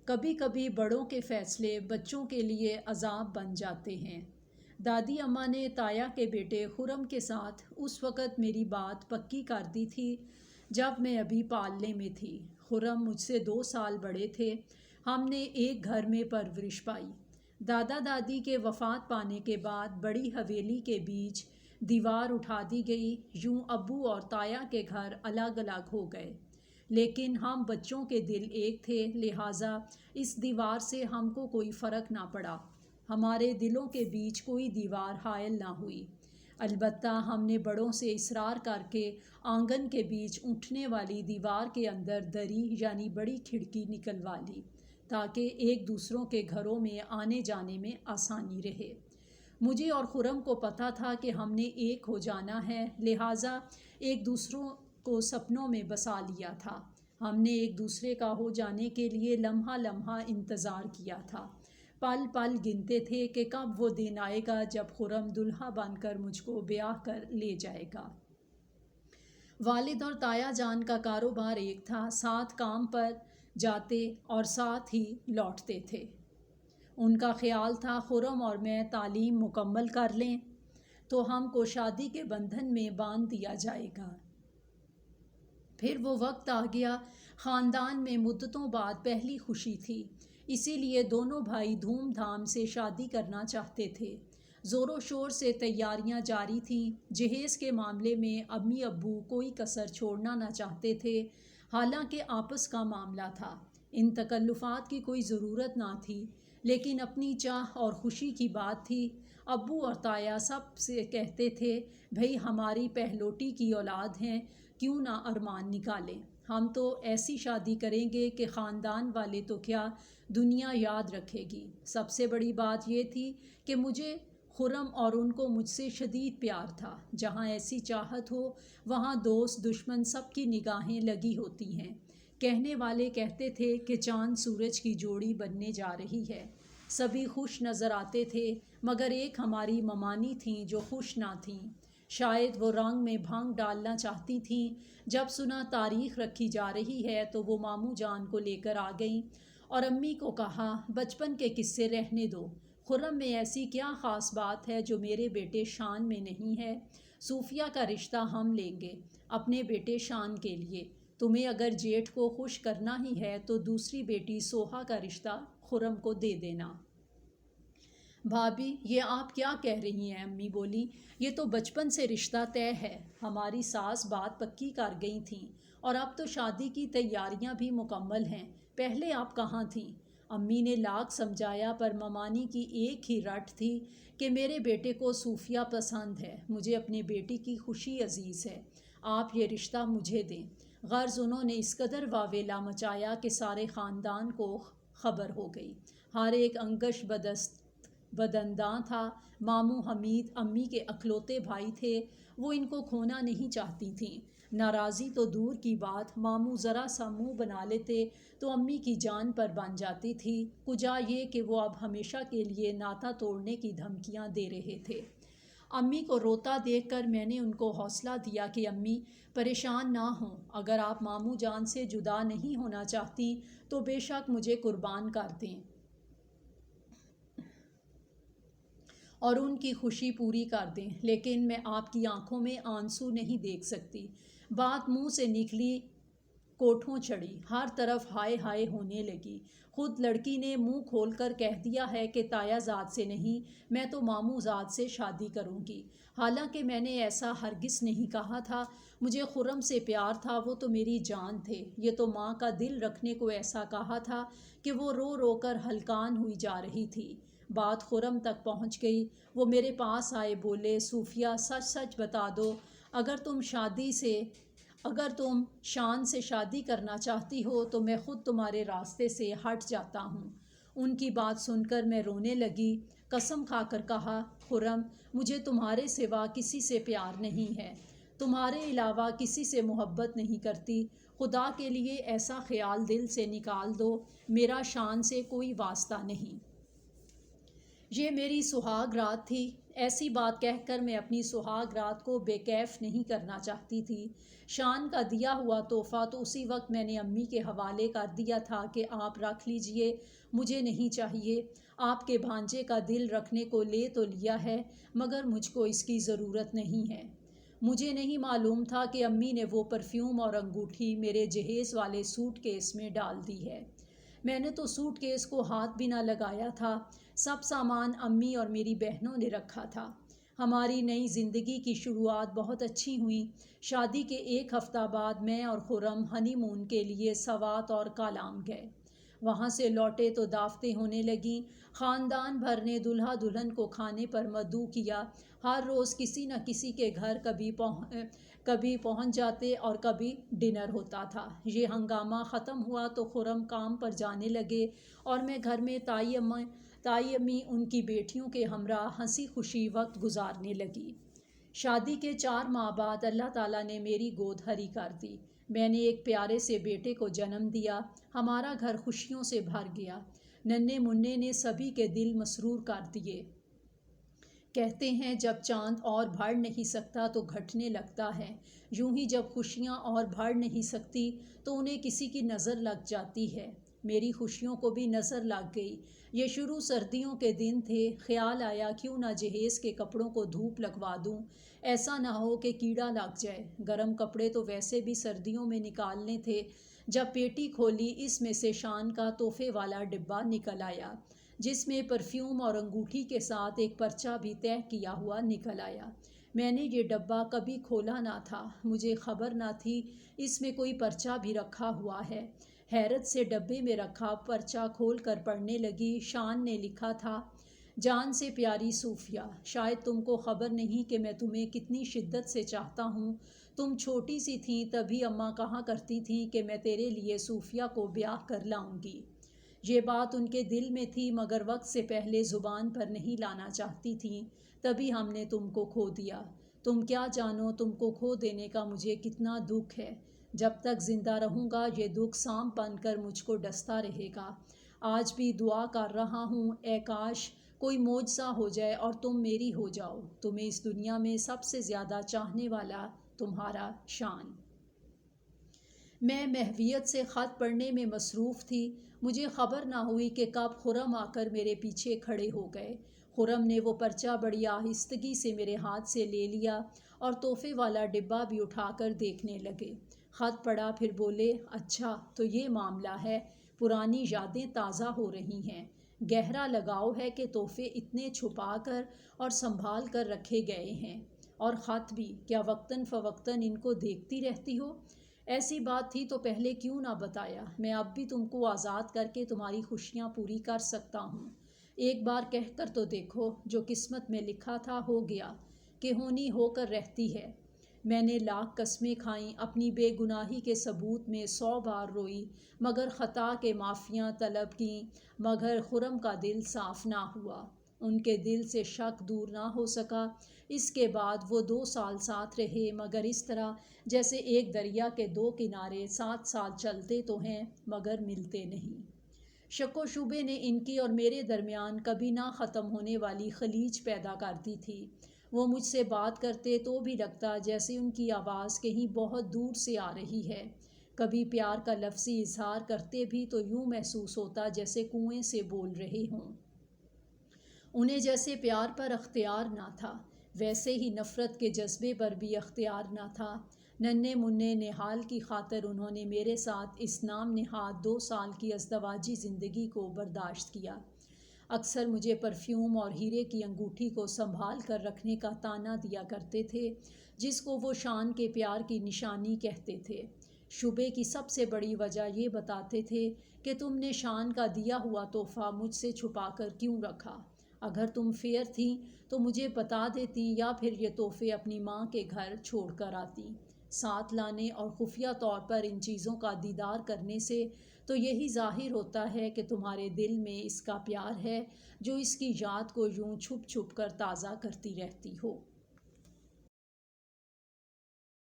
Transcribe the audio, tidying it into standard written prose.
کبھی کبھی بڑوں کے فیصلے بچوں کے لیے عذاب بن جاتے ہیں۔ دادی اماں نے تایا کے بیٹے خرم کے ساتھ اس وقت میری بات پکی کر دی تھی جب میں ابھی پالنے میں تھی۔ خرم مجھ سے 2 سال بڑے تھے۔ ہم نے ایک گھر میں پرورش پائی۔ دادا دادی کے وفات پانے کے بعد بڑی حویلی کے بیچ دیوار اٹھا دی گئی، یوں ابو اور تایا کے گھر الگ الگ ہو گئے۔ لیکن ہم بچوں کے دل ایک تھے، لہٰذا اس دیوار سے ہم کو کوئی فرق نہ پڑا۔ ہمارے دلوں کے بیچ کوئی دیوار حائل نہ ہوئی۔ البتہ ہم نے بڑوں سے اصرار کر کے آنگن کے بیچ اٹھنے والی دیوار کے اندر دری یعنی بڑی کھڑکی نکلوا لی تاکہ ایک دوسروں کے گھروں میں آنے جانے میں آسانی رہے۔ مجھے اور خرم کو پتہ تھا کہ ہم نے ایک ہو جانا ہے، لہٰذا ایک دوسروں کو سپنوں میں بسا لیا تھا۔ ہم نے ایک دوسرے کا ہو جانے کے لیے لمحہ لمحہ انتظار کیا تھا، پل پل گنتے تھے کہ کب وہ دن آئے گا جب خرم دلہا بن کر مجھ کو بیاہ کر لے جائے گا۔ والد اور تایا جان کا کاروبار ایک تھا، ساتھ کام پر جاتے اور ساتھ ہی لوٹتے تھے۔ ان کا خیال تھا خرم اور میں تعلیم مکمل کر لیں تو ہم کو شادی کے بندھن میں باندھ دیا جائے گا۔ پھر وہ وقت آ گیا۔ خاندان میں مدتوں بعد پہلی خوشی تھی، اسی لیے دونوں بھائی دھوم دھام سے شادی کرنا چاہتے تھے۔ زور و شور سے تیاریاں جاری تھیں۔ جہیز کے معاملے میں امی ابو کوئی کسر چھوڑنا نہ چاہتے تھے، حالانکہ آپس کا معاملہ تھا۔ ان تکلفات کی کوئی ضرورت نہ تھی، لیکن اپنی چاہ اور خوشی کی بات تھی۔ ابو اور تایا سب سے کہتے تھے، بھئی ہماری پہلوٹی کی اولاد ہیں، کیوں نہ ارمان نکالیں؟ ہم تو ایسی شادی کریں گے کہ خاندان والے تو کیا، دنیا یاد رکھے گی۔ سب سے بڑی بات یہ تھی کہ مجھے خرم اور ان کو مجھ سے شدید پیار تھا۔ جہاں ایسی چاہت ہو وہاں دوست دشمن سب کی نگاہیں لگی ہوتی ہیں۔ کہنے والے کہتے تھے کہ چاند سورج کی جوڑی بننے جا رہی ہے۔ سبھی خوش نظر آتے تھے مگر ایک ہماری ممانی تھیں جو خوش نہ تھیں۔ شاید وہ رنگ میں بھنگ ڈالنا چاہتی تھیں۔ جب سنا تاریخ رکھی جا رہی ہے تو وہ ماموں جان کو لے کر آ گئیں اور امی کو کہا، بچپن کے قصے رہنے دو۔ خرم میں ایسی کیا خاص بات ہے جو میرے بیٹے شان میں نہیں ہے؟ صوفیہ کا رشتہ ہم لیں گے اپنے بیٹے شان کے لیے۔ تمہیں اگر جیٹھ کو خوش کرنا ہی ہے تو دوسری بیٹی سوہا کا رشتہ خرم کو دے دینا۔ بھابھی یہ آپ کیا کہہ رہی ہیں؟ امی بولی، یہ تو بچپن سے رشتہ طے ہے۔ ہماری ساس بات پکی کر گئی تھیں اور اب تو شادی کی تیاریاں بھی مکمل ہیں۔ پہلے آپ کہاں تھیں؟ امی نے لاکھ سمجھایا پر ممانی کی ایک ہی رٹ تھی کہ میرے بیٹے کو صوفیہ پسند ہے، مجھے اپنے بیٹی کی خوشی عزیز ہے، آپ یہ رشتہ مجھے دیں۔ غرض انہوں نے اس قدر واویلا مچایا کہ سارے خاندان کو خبر ہو گئی۔ ہر ایک انگش بدنداں تھا۔ ماموں حمید امی کے اکلوتے بھائی تھے، وہ ان کو کھونا نہیں چاہتی تھیں۔ ناراضی تو دور کی بات، ماموں ذرا سا منہ بنا لیتے تو امی کی جان پر بن جاتی تھی، کجا یہ کہ وہ اب ہمیشہ کے لیے ناتا توڑنے کی دھمکیاں دے رہے تھے۔ امی کو روتا دیکھ کر میں نے ان کو حوصلہ دیا کہ امی پریشان نہ ہوں، اگر آپ ماموں جان سے جدا نہیں ہونا چاہتی تو بے شک مجھے قربان کر دیں اور ان کی خوشی پوری کر دیں، لیکن میں آپ کی آنکھوں میں آنسو نہیں دیکھ سکتی۔ بات منہ سے نکلی کوٹھوں چڑھی، ہر طرف ہائے ہائے ہونے لگی۔ خود لڑکی نے منہ کھول کر کہہ دیا ہے کہ تایا زاد سے نہیں، میں تو ماموں زاد سے شادی کروں گی، حالانکہ میں نے ایسا ہرگز نہیں کہا تھا۔ مجھے خرم سے پیار تھا، وہ تو میری جان تھے، یہ تو ماں کا دل رکھنے کو ایسا کہا تھا کہ وہ رو رو کر ہلکان ہوئی جا رہی تھی۔ بات خرم تک پہنچ گئی، وہ میرے پاس آئے، بولے، صوفیہ سچ سچ بتا دو، اگر تم شان سے شادی کرنا چاہتی ہو تو میں خود تمہارے راستے سے ہٹ جاتا ہوں۔ ان کی بات سن کر میں رونے لگی، قسم کھا کر کہا، خرم مجھے تمہارے سوا کسی سے پیار نہیں ہے، تمہارے علاوہ کسی سے محبت نہیں کرتی، خدا کے لیے ایسا خیال دل سے نکال دو، میرا شان سے کوئی واسطہ نہیں۔ یہ میری سہاگ رات تھی، ایسی بات کہہ کر میں اپنی سہاگ رات کو بے کیف نہیں کرنا چاہتی تھی۔ شان کا دیا ہوا تحفہ تو اسی وقت میں نے امی کے حوالے کر دیا تھا کہ آپ رکھ لیجئے، مجھے نہیں چاہیے۔ آپ کے بھانجے کا دل رکھنے کو لے تو لیا ہے، مگر مجھ کو اس کی ضرورت نہیں ہے۔ مجھے نہیں معلوم تھا کہ امی نے وہ پرفیوم اور انگوٹھی میرے جہیز والے سوٹ کیس میں ڈال دی ہے۔ میں نے تو سوٹ کیس کو ہاتھ بھی نہ لگایا تھا، سب سامان امی اور میری بہنوں نے رکھا تھا۔ ہماری نئی زندگی کی شروعات بہت اچھی ہوئی۔ شادی کے ایک ہفتہ بعد میں اور خرم ہنی مون کے لیے سوات اور کالام گئے۔ وہاں سے لوٹے تو دعوتیں ہونے لگیں۔ خاندان بھر نے دلہا دلہن کو کھانے پر مدعو کیا۔ ہر روز کسی نہ کسی کے گھر کبھی پہنچ جاتے اور کبھی ڈنر ہوتا تھا۔ یہ ہنگامہ ختم ہوا تو خرم کام پر جانے لگے اور میں گھر میں تائی امی ان کی بیٹیوں کے ہمراہ ہنسی خوشی وقت گزارنے لگی۔ شادی کے 4 ماہ بعد اللہ تعالیٰ نے میری گود ہری کر دی۔ میں نے ایک پیارے سے بیٹے کو جنم دیا۔ ہمارا گھر خوشیوں سے بھر گیا۔ ننھے مننے نے سبھی کے دل مسرور کر دیے۔ کہتے ہیں جب چاند اور بڑھ نہیں سکتا تو گھٹنے لگتا ہے، یوں ہی جب خوشیاں اور بڑھ نہیں سکتی تو انہیں کسی کی نظر لگ جاتی ہے۔ میری خوشیوں کو بھی نظر لگ گئی۔ یہ شروع سردیوں کے دن تھے۔ خیال آیا کیوں نہ جہیز کے کپڑوں کو دھوپ لگوا دوں، ایسا نہ ہو کہ کیڑا لگ جائے۔ گرم کپڑے تو ویسے بھی سردیوں میں نکالنے تھے۔ جب پیٹی کھولی، اس میں سے شان کا تحفے والا ڈبہ نکل آیا، جس میں پرفیوم اور انگوٹھی کے ساتھ ایک پرچہ بھی طے کیا ہوا نکل آیا۔ میں نے یہ ڈبہ کبھی کھولا نہ تھا، مجھے خبر نہ تھی اس میں کوئی پرچہ بھی رکھا ہوا ہے۔ حیرت سے ڈبے میں رکھا پرچہ کھول کر پڑھنے لگی۔ شان نے لکھا تھا، جان سے پیاری صوفیہ، شاید تم کو خبر نہیں کہ میں تمہیں کتنی شدت سے چاہتا ہوں۔ تم چھوٹی سی تھیں تبھی اماں کہا کرتی تھیں کہ میں تیرے لیے صوفیہ کو بیاہ کر لاؤں گی۔ یہ بات ان کے دل میں تھی مگر وقت سے پہلے زبان پر نہیں لانا چاہتی تھیں، تبھی ہم نے تم کو کھو دیا۔ تم کیا جانو تم کو کھو دینے کا مجھے کتنا دکھ ہے۔ جب تک زندہ رہوں گا یہ دکھ سانپ بن کر مجھ کو ڈستا رہے گا۔ آج بھی دعا کر رہا ہوں، اے کاش کوئی معجزہ ہو جائے اور تم میری ہو جاؤ۔ تمہیں اس دنیا میں سب سے زیادہ چاہنے والا تمہارا شان۔ میں محویت سے خط پڑھنے میں مصروف تھی۔ مجھے خبر نہ ہوئی کہ کب خرم آ کر میرے پیچھے کھڑے ہو گئے۔ خرم نے وہ پرچہ بڑی آہستگی سے میرے ہاتھ سے لے لیا اور تحفے والا ڈبہ بھی اٹھا کر دیکھنے لگے۔ خط پڑھا پھر بولے، اچھا تو یہ معاملہ ہے۔ پرانی یادیں تازہ ہو رہی ہیں۔ گہرا لگاؤ ہے کہ تحفے اتنے چھپا کر اور سنبھال کر رکھے گئے ہیں، اور خط بھی، کیا وقتاً فوقتاً ان کو دیکھتی رہتی ہو؟ ایسی بات تھی تو پہلے کیوں نہ بتایا؟ میں اب بھی تم کو آزاد کر کے تمہاری خوشیاں پوری کر سکتا ہوں۔ ایک بار کہہ کر تو دیکھو، جو قسمت میں لکھا تھا ہو گیا، کہ ہونی ہو کر رہتی ہے۔ میں نے لاکھ قسمیں کھائیں، اپنی بے گناہی کے ثبوت میں 100 بار روئی، مگر خطا کے معافیاں طلب کیں، مگر خرم کا دل صاف نہ ہوا۔ ان کے دل سے شک دور نہ ہو سکا۔ اس کے بعد وہ 2 سال ساتھ رہے، مگر اس طرح جیسے ایک دریا کے 2 کنارے 7 سال چلتے تو ہیں مگر ملتے نہیں۔ شک و شبے نے ان کی اور میرے درمیان کبھی نہ ختم ہونے والی خلیج پیدا کر دی تھی۔ وہ مجھ سے بات کرتے تو بھی لگتا جیسے ان کی آواز کہیں بہت دور سے آ رہی ہے۔ کبھی پیار کا لفظی اظہار کرتے بھی تو یوں محسوس ہوتا جیسے کنویں سے بول رہے ہوں۔ انہیں جیسے پیار پر اختیار نہ تھا، ویسے ہی نفرت کے جذبے پر بھی اختیار نہ تھا۔ ننھے مننے نہال کی خاطر انہوں نے میرے ساتھ اس نام نہاد 2 سال کی ازدواجی زندگی کو برداشت کیا۔ اکثر مجھے پرفیوم اور ہیرے کی انگوٹھی کو سنبھال کر رکھنے کا طعنہ دیا کرتے تھے، جس کو وہ شان کے پیار کی نشانی کہتے تھے۔ شبے کی سب سے بڑی وجہ یہ بتاتے تھے کہ تم نے شان کا دیا ہوا تحفہ مجھ سے چھپا کر کیوں رکھا؟ اگر تم فیئر تھیں تو مجھے بتا دیتی، یا پھر یہ تحفے اپنی ماں کے گھر چھوڑ کر آتی۔ ساتھ لانے اور خفیہ طور پر ان چیزوں کا دیدار کرنے سے تو یہی ظاہر ہوتا ہے کہ تمہارے دل میں اس کا پیار ہے جو اس کی یاد کو یوں چھپ چھپ کر تازہ کرتی رہتی ہو۔